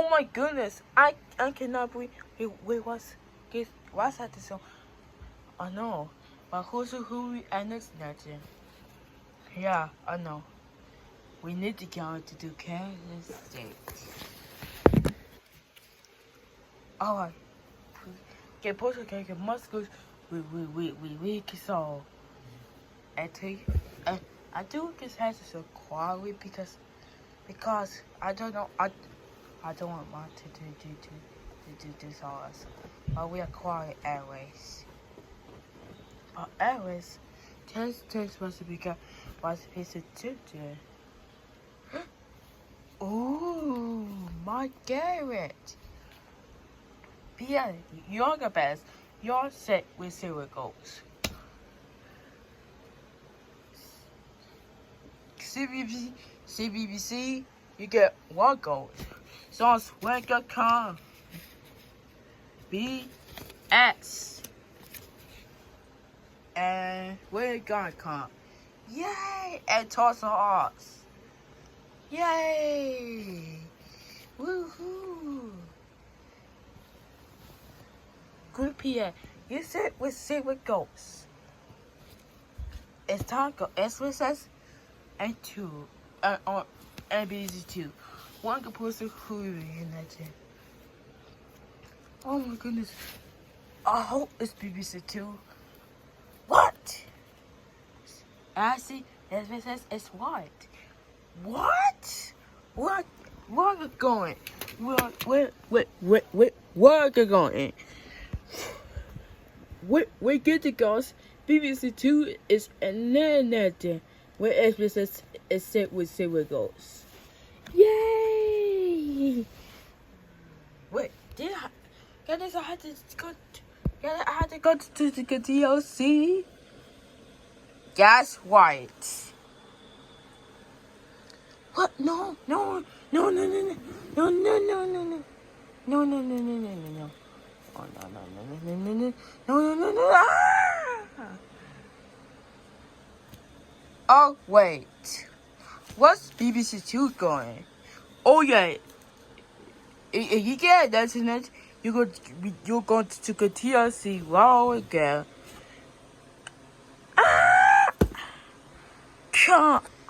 Oh my goodness. I cannot believe. Wait, what's that song? I know. But who we next nothing. Yeah, I know. We need to go to Kansas State. Alright. Get posted, get must go. We can solve. I do this has a quality because I don't know I don't want to do this all us. But we acquire airways. But airways test supposed to be good was supposed to do. Ooh, my Garrett. Yeah, you're the best. You're set with 0 goals. CBBC, you get 1 goal. So on swag.com. BS. And where you gonna come? Yay! And toss of arts. Yay! Woohoo! Good PA. You sit with 0 goals. It's time to go SSS and 2 on NBC 2. 1 composer who in that gym. Oh my goodness. I hope it's BBC 2. What? I see SSS is white. What? Where are you going? Where are you going? We get to go. BBC 2 is another where SSS is set with 0 goals. Yay! Wait, I had to go to the DLC? That's right. What? No. Oh wait, what's BBC 2 going? Oh yeah, if you get that internet, you're going to go TLC wow again.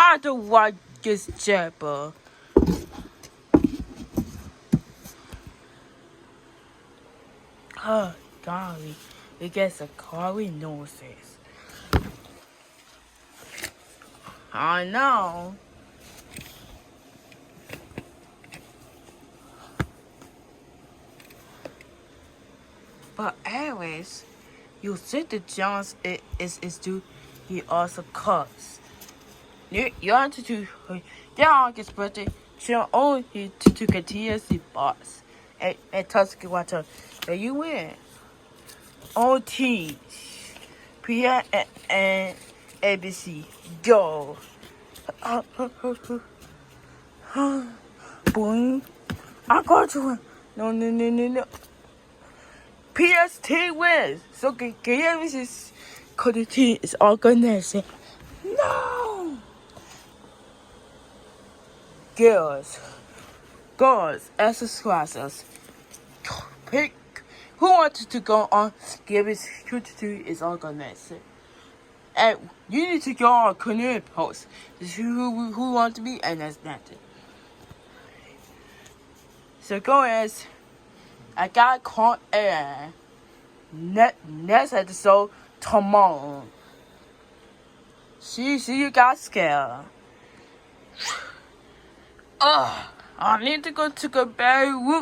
I don't like this jabber. Oh golly, it gets a curry noses. I know. But anyways, you said the chance is to he also cuts. You want to do August birthday, she'll only to get TSC boss at Tusky Water. But you win. All teams. Pia and ABC. Go. Boing. I'm going to win. No. PST wins. So KMC's quality is organized. No. Girls, as classes. Pick who wanted to go on. KMC's quality is organized. And you need to go on community post. Who want to be and that's not it. So go as I got caught air. Next episode tomorrow. See you got scared. I need to go to the berry root.